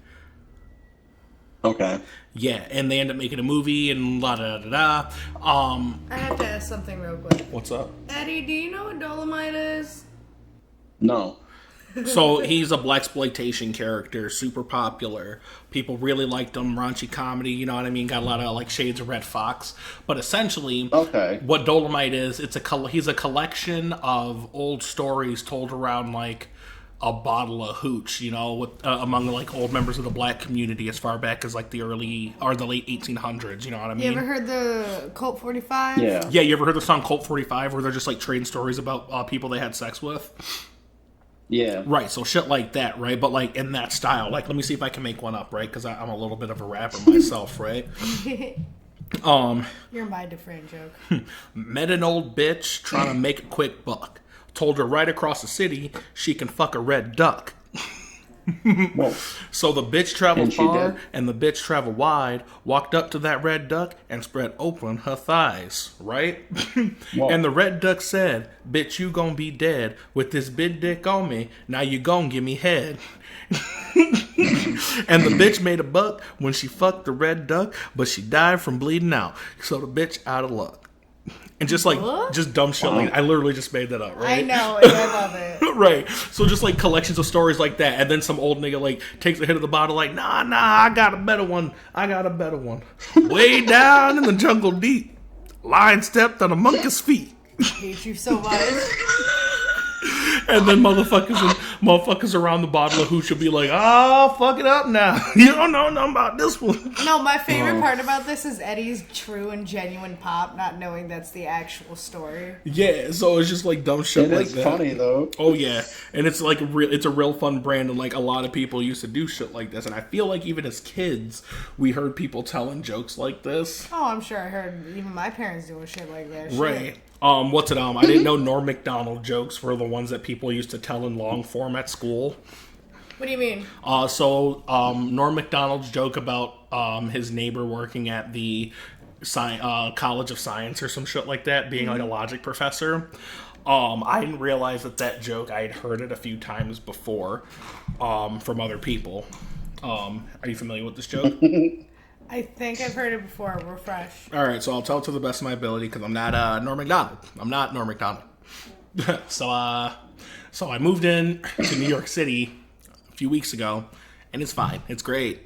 Okay. Yeah, and they end up making a movie and la da da da. I have to ask something real quick. What's up? Eddie, do you know what Dolomite is? No. So he's a blaxploitation character, super popular. People really liked him, raunchy comedy, you know what I mean? Got a lot of like shades of Red Fox. But essentially, what Dolomite is, he's a collection of old stories told around like a bottle of hooch, you know, with, among like old members of the black community as far back as like the early or the late 1800s. You know what I mean? You ever heard the Colt 45? Yeah. Yeah, you ever heard the song Colt 45 where they're just like trading stories about people they had sex with? Yeah. Right, so shit like that, right? But like in that style. Like, let me see if I can make one up, right? Because I'm a little bit of a rapper myself, right? You're my different joke. Met an old bitch trying to make a quick buck. Told her right across the city she can fuck a red duck. Whoa. So the bitch traveled And she far did? and the bitch traveled wide, walked up to that red duck and spread open her thighs, right? Whoa. And the red duck said, bitch, you gon' be dead with this big dick on me. Now you gon' give me head. And the bitch made a buck when she fucked the red duck, but she died from bleeding out. So the bitch out of luck. And just like, What? just dumb shit like I literally just made that up, right? I know, and I love it. Right. So just like collections of stories like that, and then some old nigga like takes a hit of the bottle like, nah, I got a better one. Way down in the jungle deep, lion stepped on a monkey's feet. I hate you so much. And then motherfuckers around the bottle of hooch will be like, oh, fuck it up now. You don't know nothing about this one. No, my favorite part about this is Eddie's true and genuine pop, not knowing that's the actual story. Yeah, so it's just like dumb shit It like is that. funny, though. Oh yeah, and it's like it's a real fun brand, and like a lot of people used to do shit like this, and I feel like even as kids, we heard people telling jokes like this. Oh, I'm sure I heard even my parents doing shit like that. Shit. Right. What's it? I didn't know Norm Macdonald jokes were the ones that people used to tell in long form at school. What do you mean? Norm Macdonald's joke about his neighbor working at the College of Science or some shit like that, being like a logic professor. I didn't realize that joke, I had heard it a few times before from other people. Are you familiar with this joke? I think I've heard it before. Refresh. All right, so I'll tell it to the best of my ability because I'm not Norm Macdonald. I'm not Norm Macdonald. So I moved in to New York City a few weeks ago, and it's fine. It's great.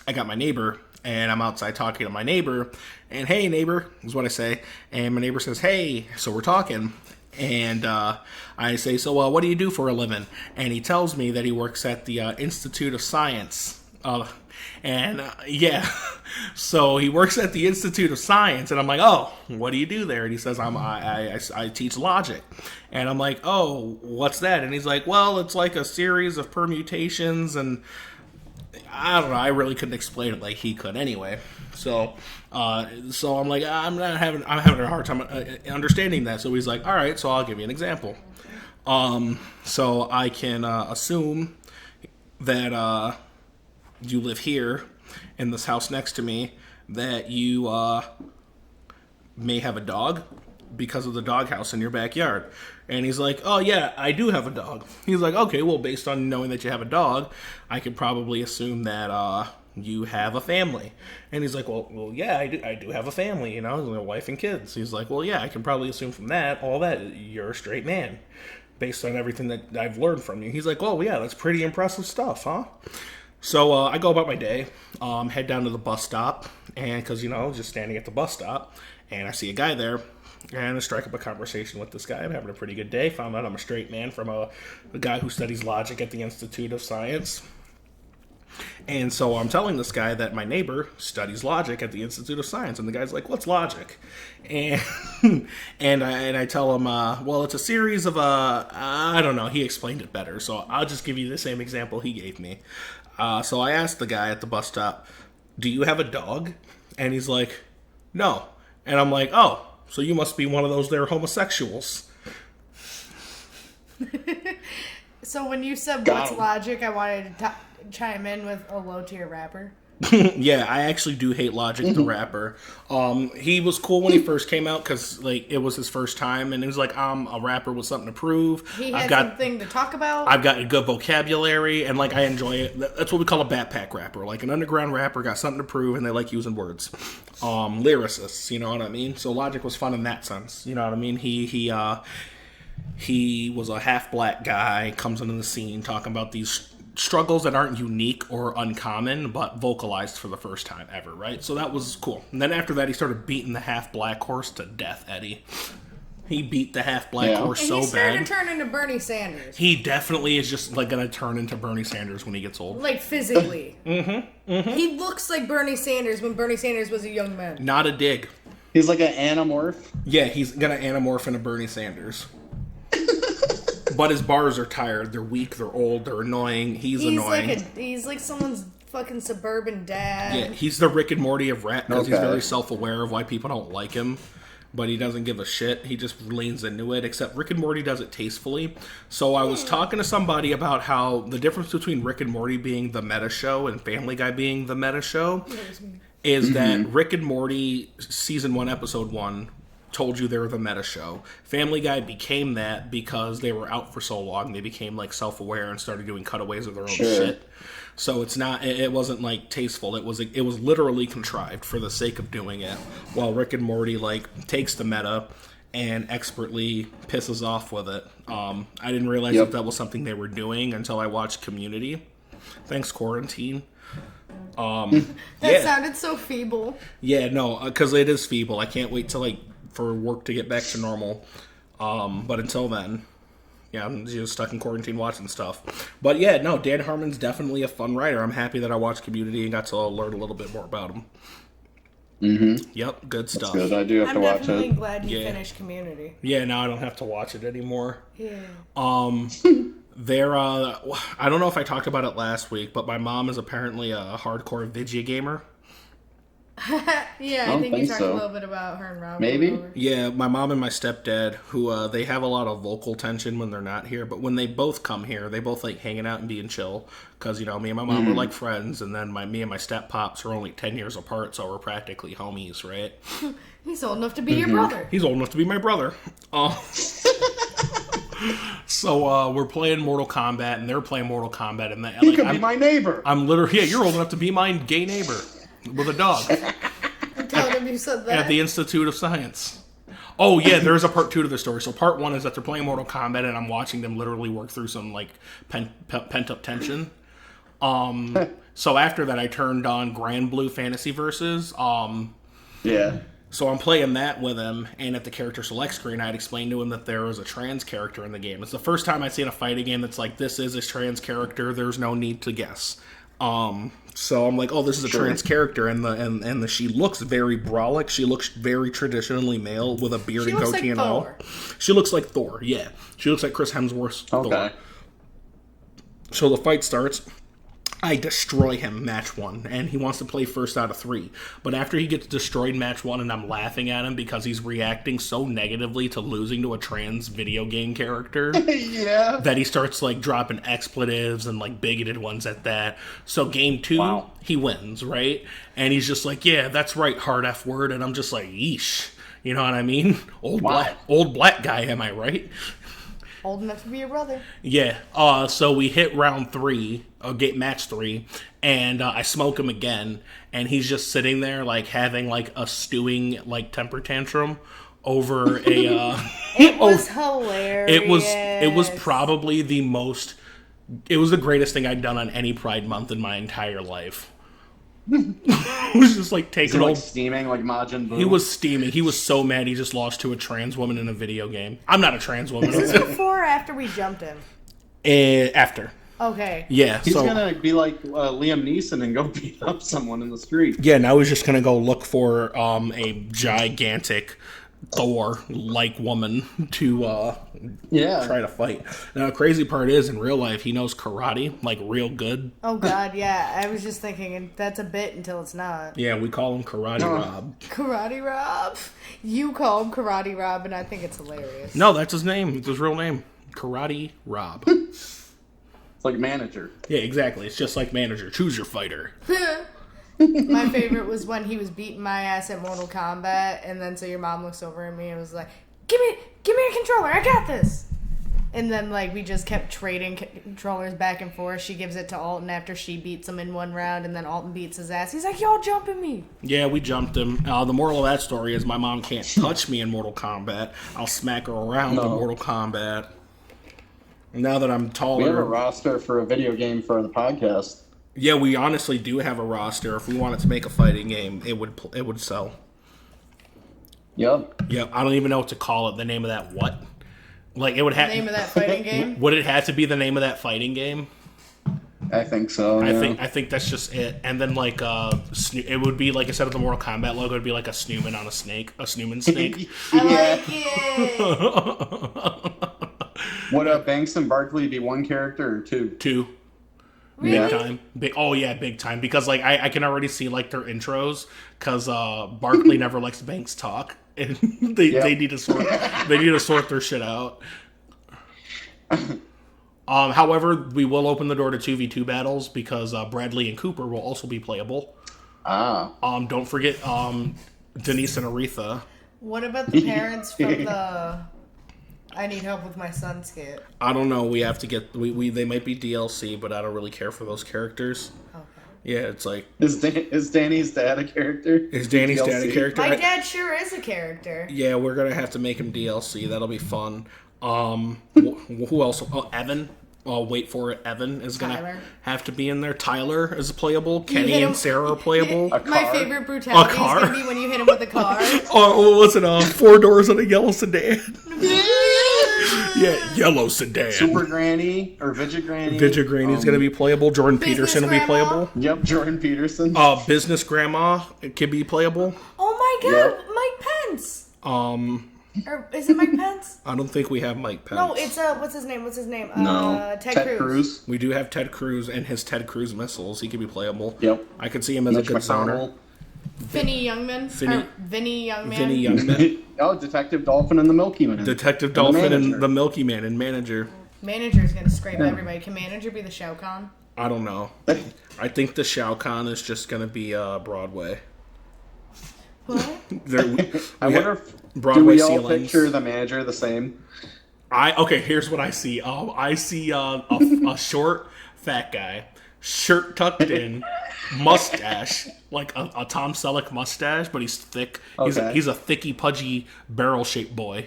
I got my neighbor, and I'm outside talking to my neighbor, and hey, neighbor, is what I say. And my neighbor says, hey, so we're talking. And I say, so what do you do for a living? And he tells me that he works at the Institute of Science. Yeah, so he works at the Institute of Science, and I'm like, oh, what do you do there? And he says, I teach logic. And I'm like, oh, what's that? And he's like, well, it's like a series of permutations, and I don't know, I really couldn't explain it like he could anyway. So I'm like, I'm having a hard time understanding that. So he's like, all right, so I'll give you an example. So I can assume that you live here in this house next to me, that you may have a dog because of the doghouse in your backyard. And he's like, oh yeah, I do have a dog. He's like, okay, well, based on knowing that you have a dog, I could probably assume that you have a family. And he's like, well, yeah, I do have a family, you know, a wife and kids. He's like, well, yeah, I can probably assume from all that you're a straight man based on everything that I've learned from you. He's like, well, yeah, that's pretty impressive stuff, huh? So I go about my day, head down to the bus stop, and because, you know, just standing at the bus stop, and I see a guy there, and I strike up a conversation with this guy. I'm having a pretty good day. Found out I'm a straight man from a guy who studies logic at the Institute of Science. And so I'm telling this guy that my neighbor studies logic at the Institute of Science, and the guy's like, what's logic? And I tell him, well, it's a series of, I don't know, he explained it better, so I'll just give you the same example he gave me. So I asked the guy at the bus stop, do you have a dog? And he's like, no. And I'm like, oh, so you must be one of those there homosexuals. So when you said Got what's him. logic, I wanted to chime in with a low tier rapper. Yeah, I actually do hate Logic, the rapper. He was cool when he first came out because like it was his first time, and he was like, I'm a rapper with something to prove. He had something to talk about. I've got a good vocabulary, and like I enjoy it. That's what we call a backpack rapper, like an underground rapper, got something to prove, and they like using words. Lyricists, you know what I mean? So Logic was fun in that sense, you know what I mean? He was a half black guy, comes into the scene talking about these struggles that aren't unique or uncommon, but vocalized for the first time ever, right? So that was cool. And then after that, he started beating the half black horse to death, Eddie. He beat the half black horse And so he's starting bad. to turn into Bernie Sanders. He definitely is just like gonna turn into Bernie Sanders when he gets old. Like physically. He looks like Bernie Sanders when Bernie Sanders was a young man. Not a dig. He's like an anamorph. Yeah, he's gonna anamorph into Bernie Sanders. But his bars are tired. They're weak. They're old. They're annoying. He's annoying. He's like someone's fucking suburban dad. Yeah, he's the Rick and Morty of rap because he's Okay. very self-aware of why people don't like him. But he doesn't give a shit. He just leans into it, except Rick and Morty does it tastefully. So I was talking to somebody about how the difference between Rick and Morty being the meta show and Family Guy being the meta show is that Rick and Morty season 1, episode 1 told you they were the meta show. Family Guy became that because they were out for so long. They became like self-aware and started doing cutaways of their own shit. So it's not. It wasn't like tasteful. It was literally contrived for the sake of doing it. While Rick and Morty like takes the meta and expertly pisses off with it. I didn't realize that was something they were doing until I watched Community. Thanks, quarantine. That sounded so feeble. Yeah, no, because it is feeble. I can't wait till for work to get back to normal. But until then. Yeah, I'm just stuck in quarantine watching stuff. But yeah, no, Dan Harmon's definitely a fun writer. I'm happy that I watched Community and got to learn a little bit more about him. Mm-hmm. Yep, good stuff. Good. I do have I'm to watch definitely it. glad you Yeah. finished Community. Yeah, now I don't have to watch it anymore. Yeah. I don't know if I talked about it last week, but my mom is apparently a hardcore video gamer. Yeah, I don't think you think talked so. a little bit about her and Rob. Maybe? Yeah, my mom and my stepdad, who they have a lot of vocal tension when they're not here, but when they both come here, they both like hanging out and being chill. Because, you know, me and my mom are like friends, and then me and my step pops are only 10 years apart, so we're practically homies, right? He's old enough to be your brother. He's old enough to be my brother. So we're playing Mortal Kombat, and they're playing Mortal Kombat, and He could be my neighbor. I'm literally, yeah, you're old enough to be my gay neighbor with a dog Tell him you said that. at the Institute of Science. Oh yeah, there's a part 2 to the story. So part 1 is that they're playing Mortal Kombat, and I'm watching them literally work through some like pent up tension. So after that, I turned on Grand Blue Fantasy Versus. Yeah. So I'm playing that with him, and at the character select screen, I had explained to him that there was a trans character in the game. It's the first time I'd seen a fighting game that's like, this is a trans character, there's no need to guess. So I'm like, oh, this is a trans character, and she looks very brolic. She looks very traditionally male with a beard and goatee and all. She looks like Thor, yeah. She looks like Chris Hemsworth's Thor. So the fight starts. I destroy him match 1, and he wants to play first out of 3. But after he gets destroyed match 1, and I'm laughing at him because he's reacting so negatively to losing to a trans video game character that he starts like dropping expletives and like bigoted ones at that. So game 2, he wins, right? And he's just like, yeah, that's right, hard F word. And I'm just like, yeesh. You know what I mean? Old black guy, am I right? Old enough to be your brother. Yeah. So we hit round 3, match 3, and I smoke him again, and he's just sitting there like having like a stewing like temper tantrum over a. It was hilarious. It was probably the most. It was the greatest thing I'd done on any Pride Month in my entire life. It was just like taking like steaming like Majin Buu. He was steaming. He was so mad he just lost to a trans woman in a video game. I'm not a trans woman. Is this before or after we jumped him? After. Okay. Yeah. He's gonna be like Liam Neeson and go beat up someone in the street. Yeah, now he's just gonna go look for a gigantic Thor-like woman to try to fight. Now, the crazy part is, in real life, he knows karate, like, real good. Oh, God, yeah. I was just thinking, that's a bit until it's not. Yeah, we call him Karate Rob. Karate Rob? You call him Karate Rob, and I think it's hilarious. No, that's his name. It's his real name. Karate Rob. It's like manager. Yeah, exactly. It's just like manager. Choose your fighter. My favorite was when he was beating my ass at Mortal Kombat, and then so your mom looks over at me and was like, give me a controller, I got this. And then like we just kept trading controllers back and forth. She gives it to Alton after she beats him in one round, and then Alton beats his ass. He's like, y'all jumping me. Yeah, we jumped him. The moral of that story is my mom can't touch me in Mortal Kombat. I'll smack her around in Mortal Kombat. Now that I'm taller. We have a roster for a video game for the podcast. Yeah, we honestly do have a roster. If we wanted to make a fighting game, it would sell. Yep. Yeah, I don't even know what to call it. The name of that what? Like, it would have... Name of that fighting game? Would it have to be the name of that fighting game? I think so. Yeah. I think that's just it. And then, like, it would be, like, instead of the Mortal Kombat logo, it would be, like, a Snooman on a snake. A Snooman snake. I like it! Would Banks and Barkley be one character or two? Two. Really? Big time. Big time. Because, like, I can already see, like, their intros. Because Barkley never likes Banks talk. And they need to sort their shit out. However, we will open the door to 2v2 battles because Bradley and Cooper will also be playable. Don't forget Denise and Aretha. What about the parents from the I Need Help with My Son skit? I don't know. We have to get... They might be DLC, but I don't really care for those characters. Okay. Yeah, it's like... Is Danny's dad a character? Is Danny's dad a character? My dad sure is a character. Yeah, we're going to have to make him DLC. That'll be fun. Who else? Oh, Evan. Wait for it. Evan is gonna have to be in there. Tyler is playable. Kenny and Sarah are playable. My favorite brutality is gonna be when you hit him with a car. Was it 4 doors and a yellow sedan? Yeah, yellow sedan. Super Granny or Vidget Granny. Vidget Granny is gonna be playable. Jordan Peterson will be playable. Yep, Jordan Peterson. Business Grandma could be playable. Oh my God, yep. Mike Pence. Or is it Mike Pence? I don't think we have Mike Pence. No, it's what's his name? No. Ted Cruz. We do have Ted Cruz and his Ted Cruz missiles. He could be playable. Yep. I could see him as a good zoner. Vinny Youngman. Vinny Youngman. Oh, Detective Dolphin and the Milky Man. Detective Dolphin and the Milky Man and Manager. Manager's gonna scrape everybody. Can Manager be the Shao Kahn? I don't know. I think the Shao Kahn is just gonna be Broadway. What? I wonder if Broadway do we all ceilings. picture the manager the same? Here's what I see. I see a short, fat guy, shirt tucked in, mustache, like a Tom Selleck mustache, but he's thick. Okay. He's a thicky, pudgy, barrel-shaped boy,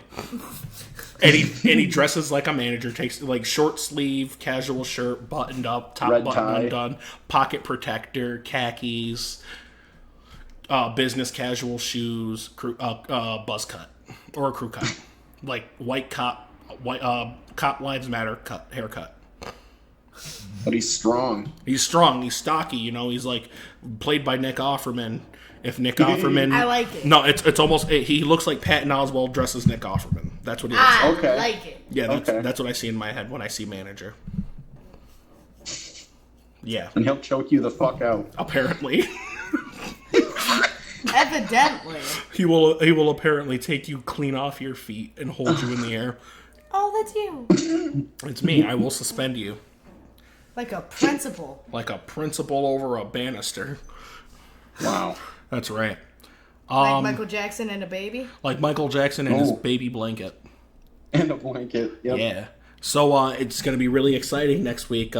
and he dresses like a manager. Takes like short sleeve, casual shirt, buttoned up, top Red button tie. undone, pocket protector, khakis. Business casual shoes, buzz cut or a crew cut, like cop lives matter cut haircut. But he's strong. He's strong. He's stocky. You know, he's like played by Nick Offerman. If Nick Offerman, I like it. No, it's almost he looks like Patton Oswalt dressed as Nick Offerman. That's what he looks like. Okay. I like it. Yeah, that's what I see in my head when I see Manager. Yeah, And he'll choke you the fuck out. apparently. Evidently. He will apparently take you clean off your feet and hold you in the air. Oh, that's you. It's me. I will suspend you. Like a principal. Like a principal over a banister. Wow. That's right. Like Michael Jackson and a baby? Like Michael Jackson and his baby blanket. And a blanket. Yep. Yeah. So it's going to be really exciting next week.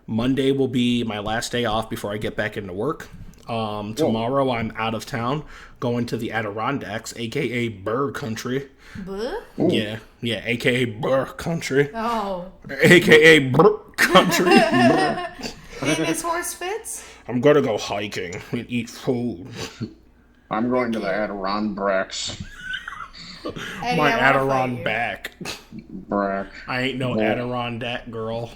Monday will be my last day off before I get back into work. Tomorrow I'm out of town, going to the Adirondacks, a.k.a. Burr Country. Buh? Yeah, a.k.a. Burr Country. Oh. A.k.a. Burr Country. And his horse fits? I'm going to go hiking and eat food. I'm going to the Adirondacks. Eddie, My I wanna fight Adirondack. Brack. I ain't no Adirondack girl.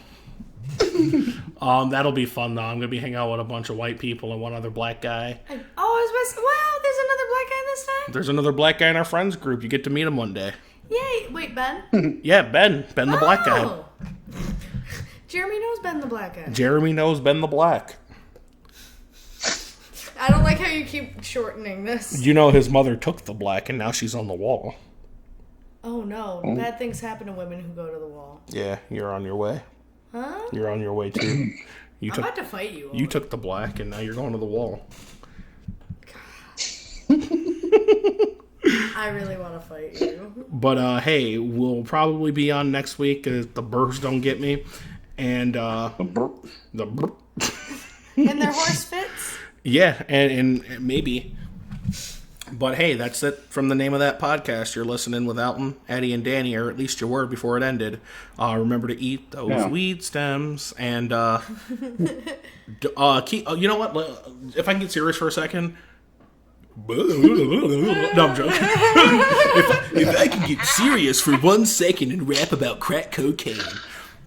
That'll be fun though. I'm gonna be hanging out with a bunch of white people and one other black guy. There's another black guy this time? There's another black guy in our friends group. You get to meet him one day. Yay. Wait, Ben? Yeah, Ben the black guy. Oh. Jeremy knows Ben the black guy. Jeremy knows Ben the black. I don't like how you keep shortening this. You know his mother took the black and now she's on the wall. Oh no, bad things happen to women who go to the wall. Yeah, you're on your way. Huh? You're on your way too. I'm about to fight you. You took the black and now you're going to the wall. I really want to fight you. But hey, we'll probably be on next week if the Burrs don't get me. And the And their horse fits? Yeah, and maybe. But hey, that's it from the name of that podcast. You're listening with Alton, Eddie, and Danny, or at least you were before it ended. Remember to eat those weed stems. And keep. You know what? If I can get serious for a second, No, I'm joking. if I can get serious for 1 second and rap about crack cocaine.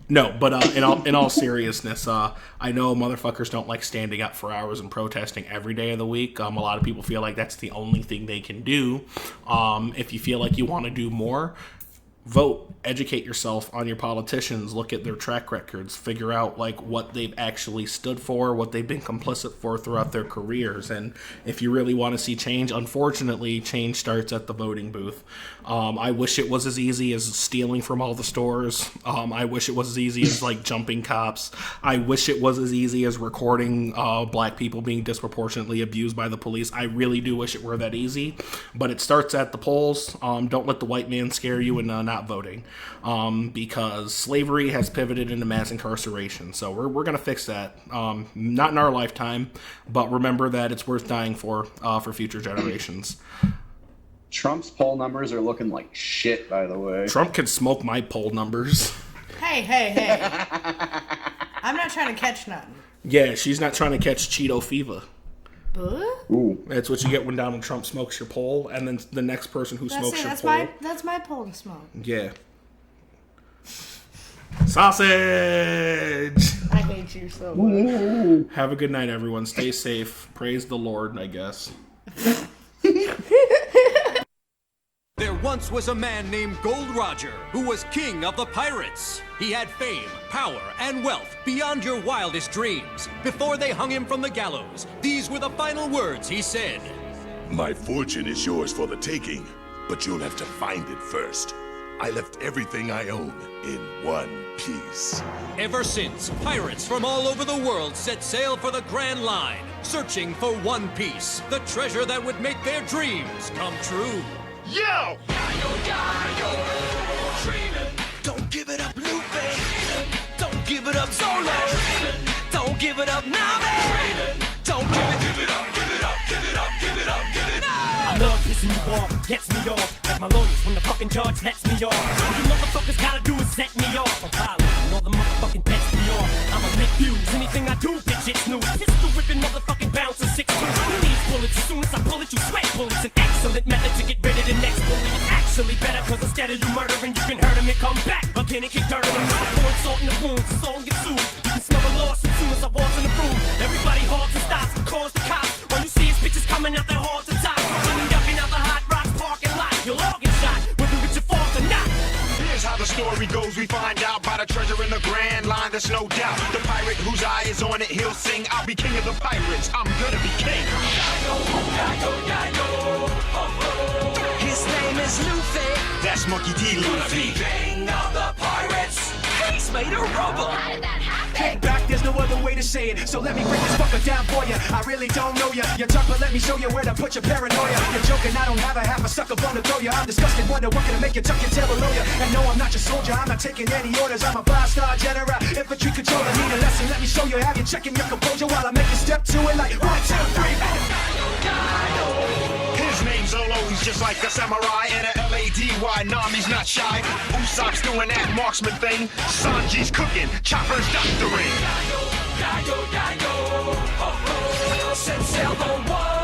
No, but in all seriousness, I know motherfuckers don't like standing up for hours and protesting every day of the week. A lot of people feel like that's the only thing they can do. If you feel like you want to do more, vote, educate yourself on your politicians, look at their track records, figure out like what they've actually stood for, what they've been complicit for throughout their careers. And if you really want to see change, unfortunately, change starts at the voting booth. I wish it was as easy as stealing from all the stores. I wish it was as easy as like jumping cops. I wish it was as easy as recording black people being disproportionately abused by the police. I really do wish it were that easy, but it starts at the polls. Don't let the white man scare you and not voting, because slavery has pivoted into mass incarceration. So we're gonna fix that. Not in our lifetime, but remember that it's worth dying for future generations. Trump's poll numbers are looking like shit, by the way. Trump can smoke my poll numbers. Hey. I'm not trying to catch nothing. Yeah, she's not trying to catch Cheeto fever. Ooh. That's what you get when Donald Trump smokes your poll, and then the next person who smokes your poll. That's my poll to smoke. Yeah. Sausage! I hate you so much. Have a good night, everyone. Stay safe. Praise the Lord, I guess. There once was a man named Gold Roger who was king of the pirates. He had fame, power, and wealth beyond your wildest dreams. Before they hung him from the gallows, these were the final words he said. My fortune is yours for the taking, but you'll have to find it first. I left everything I own in one piece. Ever since, pirates from all over the world set sail for the Grand Line, searching for one piece, the treasure that would make their dreams come true. Yo! Don't give it up, Lupe. Don't give it up, Zola. Don't give it up, Nami. Don't give it up, give it up, give it up, give it up, give it up. I love pissing you off, gets me off. Like my lawyers when the fucking judge lets me off. All you motherfuckers gotta do is set me off. I'm violent, all the motherfucking bets me off. I'ma make views, anything I do, bitch, it's new. Pistol ripping motherfucking bouncer 6'2". Who needs bullets? As soon as I pull it, you sweat bullets. An excellent method to get rid of the next bully. It's actually better, cause instead of you murdering, you can hurt him and come back again and kick dirt on him. Pouring salt in the wounds, it's all get sued. You can smell the loss as soon as I walk in the room. Everybody halts and stops, calls the cops. When you see his bitches coming out their halls and tops, running, ducking out the hot rocks parking lot. You'll all get shot, whether it's your fault or not. Here's how the story goes. We find out by the treasure in the Grand Line. There's no doubt. The pirate whose eye is on it, he'll sing. I'll be king of the pirates. I'm gonna be king. His name is Luffy. That's Monkey D. Luffy. King of the pirates. He's made of rubber. How did that happen? Kick back, there's no other way to say it. So let me break this fucker down for you. I really don't know you. You're tough, but let me show you where to put your paranoia. You're joking, I don't have a half a sucker bone to throw you. I'm disgusted, wonder what can make you tuck your tail below you. And no, I'm not your soldier, I'm not taking any orders. I'm a five-star general, infantry controller. Need a lesson, let me show you. Have you checking your composure while I make you step to it like 1, 2, 3. His name's Zolo, he's just like a samurai and a L-A-D-Y. Nami's not shy. Usopp's doing that marksman thing. Sanji's cooking, Chopper's doctoring. Set sail the one.